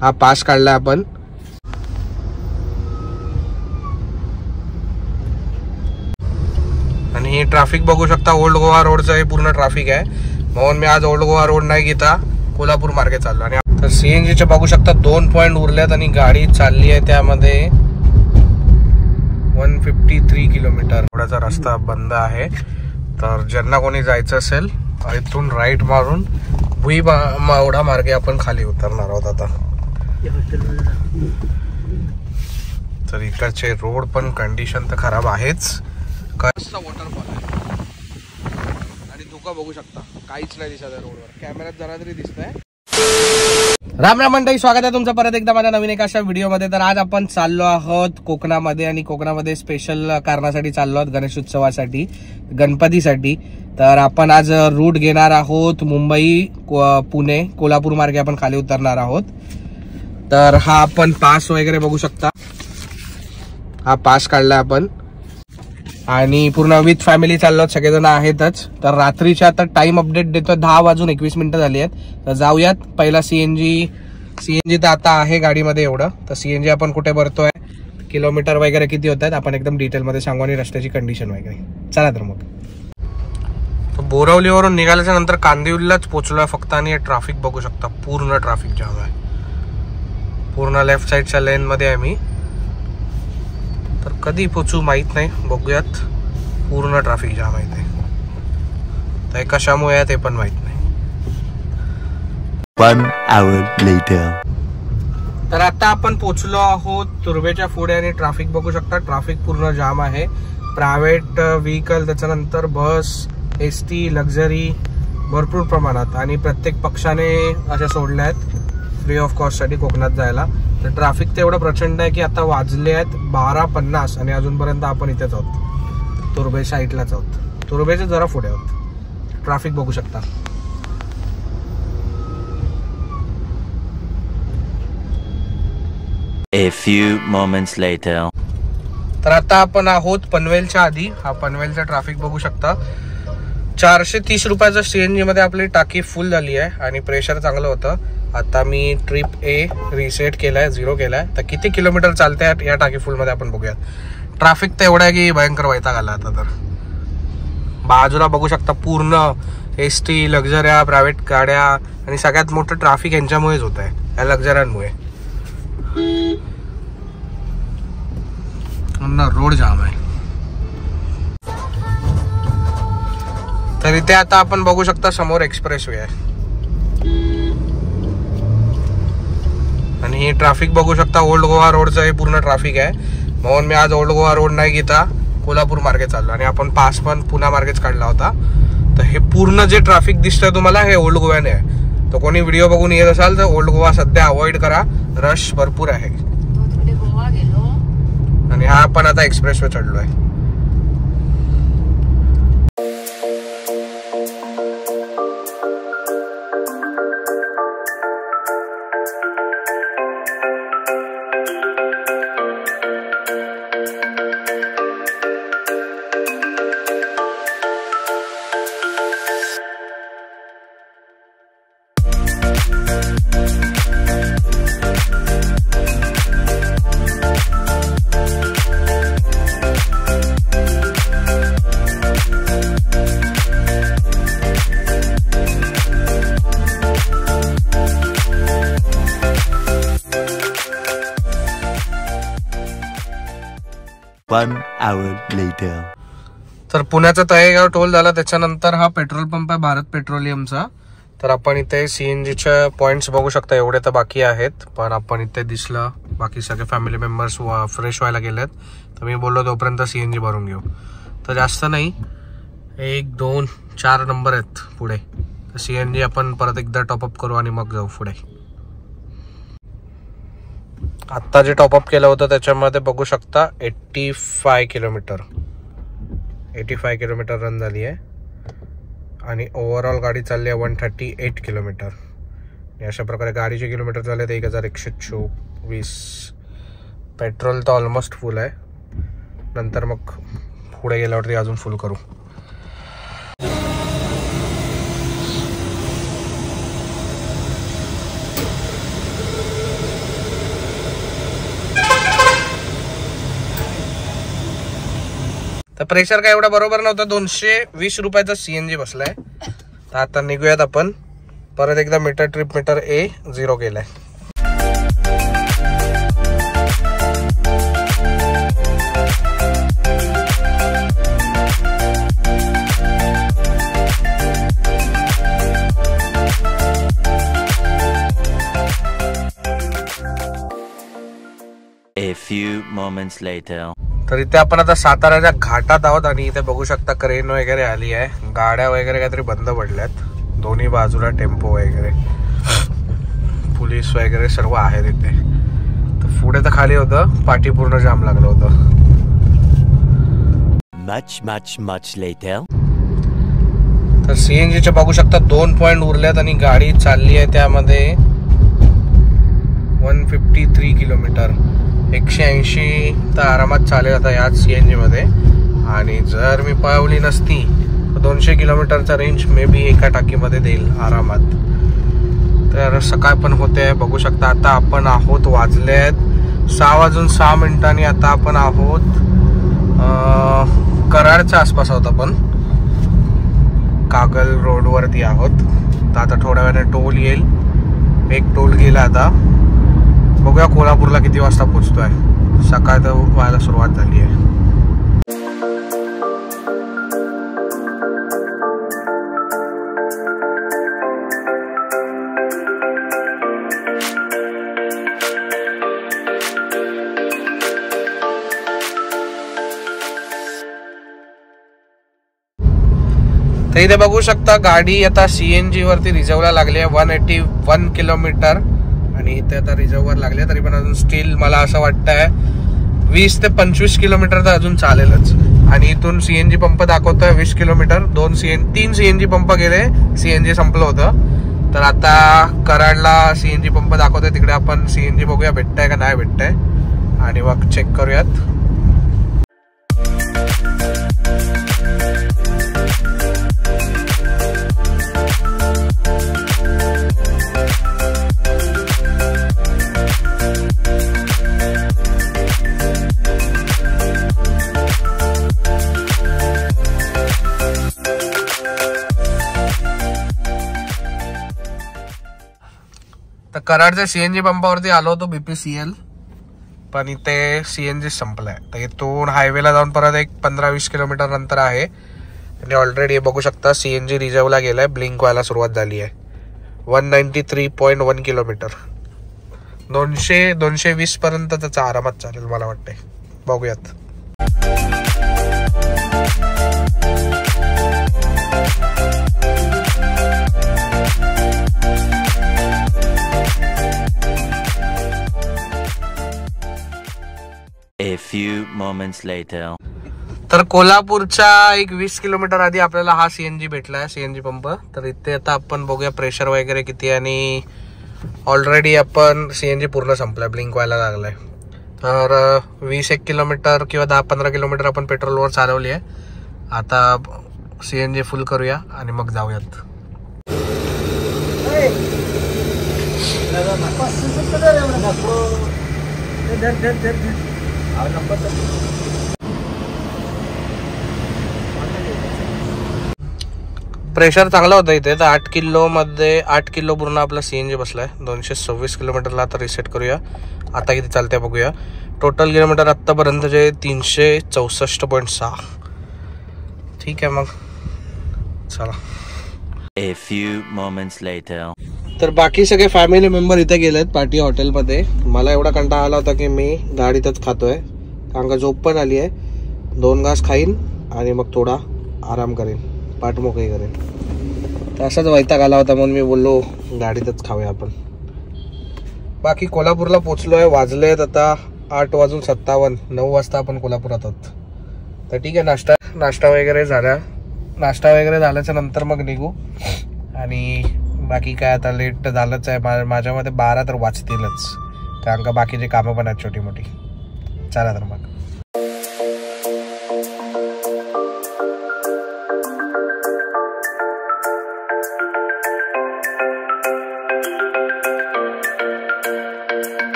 हा पास काढला आपण. आणि हे ट्रॅफिक बघू शकता, ओल्ड गोवा रोडचं हे पूर्ण ट्रॅफिक आहे. म्हणून मी आज ओल्ड गोवा रोड नाही घेता कोल्हापूर मार्गे चाललो. आणि तर सीएनजीचे बघू शकता 2 पॉइंट उरलेत आणि गाडी चालली आहे त्यामध्ये 153 किलोमीटर. थोडासा रस्ता बंद आहे, तर ज्यांना कोणी जायचं असेल इथून राईट मारून भुई मावडा मार्गे आपण खाली उतरणार आहोत आता. तर इकडचे रोड पण कंडिशन तर खराब आहेच. वॉटरफॉल आहे आणि धुका बघू शकता, काहीच नाही दिसत आहे रोडवर. कॅमेऱ्यात जरा तरी दिसतंय. राम राम मंडळी, स्वागत आहे तुमचं परत एकदा माझ्या नवीन एका अशा व्हिडिओमध्ये. तर आज आपण चाललो आहोत कोकणामध्ये आणि कोकणामध्ये स्पेशल कारणासाठी चाललो आहोत, गणेश उत्सवासाठी, गणपतीसाठी. तर आपण आज रूट घेणार आहोत मुंबई पुणे कोल्हापूर मार्गे आपण खाली उतरणार आहोत. तर हा आपण पास वगैरे बघू शकता, हा पास काढला आपण आणि पूर्ण विथ फॅमिली चाललो, सगळेजण आहेतच. तर रात्रीच्या आता टाइम अपडेट देतो, 10:21 झाली आहेत. तर जाऊयात. पहिला सीएनजी तर आता आहे गाडीमध्ये एवढं. तर सीएनजी आपण कुठे भरतोय, किलोमीटर वगैरे किती होत आहेत आपण एकदम डिटेलमध्ये सांगू आणि रस्त्याची कंडिशन वगैरे. चला तर मग. बोरवलीवरून निघाल्याच्या नंतर कांदिवलीलाच पोहोचलोय फक्त. आणि ट्रॅफिक बघू शकता, पूर्ण ट्रॅफिक जाम आहे. पूर्ण लेफ्ट साईडच्या लेन मध्ये आहे मी. तर कधी पोचू माहित नाही, बघूयात. पूर्ण ट्रॅफिक जाम आहे ते, तर कशामुळे आहे ते पण माहित नाही. 1 hour later. तर आता आपण पोचलो आहोत तुर्भेच्या पुढे आणि ट्रॅफिक बघू शकता, ट्रॅफिक पूर्ण जाम आहे. प्रायव्हेट व्हेकल, त्याच्यानंतर बस, एसटी, लक्झरी भरपूर प्रमाणात. आणि प्रत्येक पक्षाने अशा सोडल्या आहेत फ्री ऑफ कॉस्ट साठी कोकणात जायला. तर ट्रॅफिक तर एवढं प्रचंड आहे की आता वाजले आहेत 12:50 आणि अजूनपर्यंत आपण इथेच आहोत, तुर्भे साईडलाच आहोत. तुर्भेचे जरा पुढे आहोत. ट्रॅफिक बघू शकता. A few moments later. तर आता आपण आहोत पनवेलच्या आधी. हा पनवेलचा ट्रॅफिक बघू शकता. 430 रुपयाचा सीएनजी मध्ये आपली टाकी फुल झाली आहे आणि प्रेशर चांगलं होतं. आता मी ट्रिप ए रिसेट केलाय, 0 केलाय. तर किती किलोमीटर चालते या टाकी फुल मध्ये आपण बघूयात. ट्रॅफिक तर एवढं आहे की भयंकर वैताग आला आता. तर बाजूला बघू शकता पूर्ण एसटी, लक्झऱ्या, प्रायव्हेट गाड्या आणि सगळ्यात मोठं ट्रॅफिक यांच्यामुळेच होत आहे, या लक्झऱ्यांमुळे. रोड जाम आहे. तर इथे आता आपण बघू शकता समोर एक्सप्रेस वे आहे आणि हे ट्रॅफिक बघू शकता, ओल्ड गोवा रोडचं हे पूर्ण ट्रॅफिक आहे. म्हणून मी आज ओल्ड गोवा रोड नाही घेता कोल्हापूर मार्गे चाललो. आणि आपण पास पण पुणे मार्गेच काढला होता. तर हे पूर्ण जे ट्रॅफिक दिसतंय तुम्हाला, हे ओल्ड गोव्याने आहे. तर कोणी व्हिडिओ बघून येत असाल तर ओल्ड गोवा सध्या अवॉइड करा, रश भरपूर आहे. आणि हा आपण आता एक्सप्रेस वे चढलोय. One hour later. तर पुण्याचा तळेगाव टोल झाला, त्याच्यानंतर हा पेट्रोल पंप आहे भारत पेट्रोलियमचा. तर आपण इथे सीएनजीच्या पॉइंट्स बघू शकता, एवढे तर बाकी आहेत. पण आपण इथे दिसलं बाकी सगळे फॅमिली मेंबर्स फ्रेश व्हायला गेलेत. तर मी बोललो तोपर्यंत सीएनजी भरून घेऊ. तर जास्त नाही, 1 2 4 नंबर आहेत पुढे. तर सीएनजी आपण परत एकदा टॉपअप करू आणि मग जाऊ पुढे. आत्ता जे टॉपअप केलं होतं त्याच्यामध्ये बघू शकता 85 किलोमीटर रन झाली आहे. आणि ओव्हरऑल गाडी चालली आहे 138 किलोमीटर. अशा प्रकारे गाडीचे किलोमीटर झाले ते 1124. पेट्रोल तर ऑलमोस्ट फुल आहे, नंतर मग पुढे गेल्यावरती अजून फुल करू. तर प्रेशर काय एवढा बरोबर नव्हतं. 220 रुपयाचा CNG बसलाय. तर आता निघूयात आपण. परत एकदा मीटर ट्रिप मीटर A0 केलाय. A few moments later. तर इथे आपण आता साताऱ्याच्या घाटात आहोत आणि इथे बघू शकता क्रेन वगैरे आली आहे. गाड्या वगैरे काहीतरी बंद पडल्यात दोन्ही बाजूला. टेम्पो वगैरे पोलीस वगैरे सर्व आहेत इथे. तर पुढे तर खाली होतं, पाठी पूर्ण जाम लागलं होतं. Much later. तर CNGचे बघू शकता 2 पॉइंट उरल्यात आणि गाडी चालली आहे त्यामध्ये 153 किलोमीटर. 180 तर आरामात चालेल आता याच CNG मध्ये. आणि जर मी पळवली नसती तर 200 किलोमीटरचा रेंज मे बी एका टाकीमध्ये देईल आरामात. तर सकाळ पण होते बघू शकता. आता आपण आहोत, वाजलेत 6:06. आता आपण आहोत कराडच्या आसपास आहोत आपण. कागल रोडवरती आहोत. तर आता थोड्या वेळाने टोल येईल. एक टोल गेला आता. बघूया कोल्हापूरला किती वाजता पोहोचतोय. सकाळ तर व्हायला सुरुवात झाली आहे. तर इथे बघू शकता गाडी आता CNG वरती रिझर्वला लागली आहे. 181 किलोमीटर आणि इथे आता रिझर्ववर लागले. तरी पण अजून स्टील मला असं वाटतंय 20 ते 25 किलोमीटर तर अजून चालेलच. आणि इथून CNG पंप दाखवतोय 20 किलोमीटर. 3 CNG पंप गेले, CNG संपलं होतं. तर आता कराडला CNG पंप दाखवतोय. तिकडे आपण CNG बघूया भेटतंय का नाही भेटतंय आणि मग चेक करूयात. तर कराडच्या CNG पंपावरती आलो होतो BPCL. पण इथे CNG संपलाय. तर इथून हायवेला जाऊन परत एक 15-20 किलोमीटर नंतर आहे. आणि ऑलरेडी बघू शकता CNG रिझर्वला गेलाय. ब्लिंक व्हायला सुरुवात झाली आहे. 193.1 किलोमीटर. 200-220 पर्यंत त्याचा आरामात चालेल मला वाटतंय. बघूयात. A few moments later. तर कोल्हापूरच्या एक 20 किलोमीटर आधी आपल्याला हा CNG भेटलाय, CNG पंप. तर इथे आता आपण बघूया प्रेशर वगैरे किती. आणि ऑलरेडी आपण CNG पूर्ण संपलाय, ब्लिंक व्हायला लागलाय. तर 20-1 किलोमीटर किंवा 10-15 किलोमीटर आपण पेट्रोलवर चालवली आहे. आता CNG फुल करूया आणि मग जाऊयात. प्रेशर चांगला होता इथे. तर 8 किलो पूर्ण आपला CNG बसलाय. 226 किलोमीटरला आता रिसेट करूया. आता किती चालते बघूया. टोटल किलोमीटर आतापर्यंतचे 364.6. ठीक आहे मग चला. A few moments later. तर बाकी सगळे फॅमिली मेंबर इथे गेलेत पार्टी हॉटेलमध्ये. मला एवढा कंटाळा आला होता की मी गाडीतच खातोय. कारण का झोप पण आली आहे. 2 घास खाईन आणि मग थोडा आराम करेन, पाठ मोकळी करेन. तर असाच वैताग आला होता म्हणून मी बोललो गाडीतच खाऊया आपण. बाकी कोल्हापूरला पोचलोय. वाजलेत आता 8:57. 9 वाजता आपण कोल्हापुरात आहोत. तर ठीक आहे. नाश्ता वगैरे झाल्याच्या नंतर मग निघू. आणि बाकी काय आता लेट झालंच आहे. माझ्यामध्ये 12 तर वाजतीलच. कारण का बाकीचे कामं पण आहेत छोटी मोठी. चला तर मग.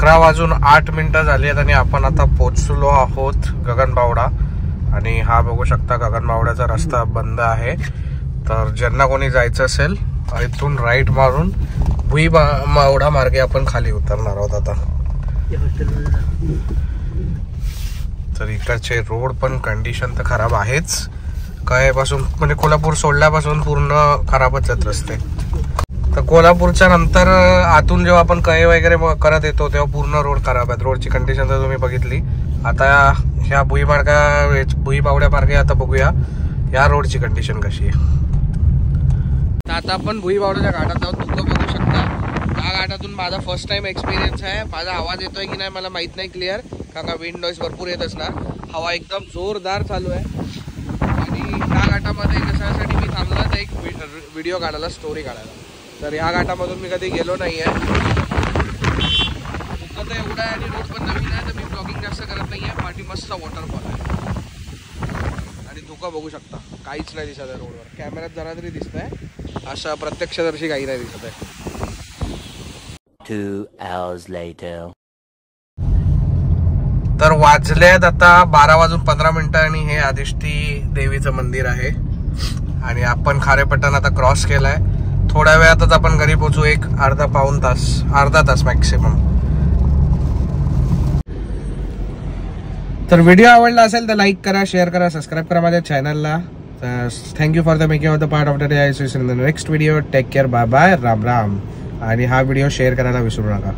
11:08 झाली आहेत आणि आपण आता पोचलो आहोत गगनबावडा. आणि हा बघू शकता गगनबावड्याचा रस्ता बंद आहे. तर ज्यांना कोणी जायचं असेल इथून राईट मारून भुईबावडा मार्गे आपण खाली उतरणार आहोत आता. तर इकडचे रोड पण कंडिशन तर खराब आहेच. कळेपासून म्हणजे कोल्हापूर सोडल्यापासून पूर्ण खराबच आहेत रस्ते. तर कोल्हापूरच्या नंतर आतून जेव्हा आपण कळे वगैरे करत येतो तेव्हा पूर्ण रोड खराब आहेत. रोडची कंडिशन तर तुम्ही बघितली. आता ह्या भुईबावड्या मार्गे आता बघूया या रोडची कंडिशन कशी आहे. आता आपण भुईबावड्याच्या घाटात आहोत. तुम्ही बघू शकता या घाटातून माझा फर्स्ट टाइम एक्सपिरियन्स आहे. माझा आवाज येतोय की नाही मला माहित नाही क्लिअर, कारण का विंड नॉईज भरपूर येत असणार. हवा एकदम जोरदार चालू आहे. आणि ह्या घाटामध्ये कशासाठी मी थांबला तर एक व्हिडिओ काढायला, स्टोरी काढायला. तर ह्या घाटामधून मी कधी गेलो नाही आहे. धुकं तर एवढा आहे आणि रोड पण नवीन आहे, तर मी ब्लॉगिंग जास्त करत नाही आहे. पाठी मस्त वॉटरफॉल आहे आणि धुकं बघू शकता काहीच नाही दिसत आहे रोडवर. कॅमेऱ्यात जरा तरी दिसत आहे, अशा प्रत्यक्षदर्शी काही नाही दिसत आहे. 2 hours later. तर वाजलेत आता 12:15 आणि हे आदिष्टी देवीचं मंदिर आहे. आणि आपण खारेपट्टण आता क्रॉस केलाय. थोड्या वेळातच आपण घरी पोहोचू. एक अर्धा तास मॅक्सिमम. तर व्हिडिओ आवडला असेल तर लाईक करा, शेअर करा, सबस्क्राईब करा माझ्या चॅनलला. Thank you for the making of the part of the day. I see you in the next video. Take care, bye bye, Ram Ram. आणि हा व्हिडिओ शेअर करायला विसरू नका.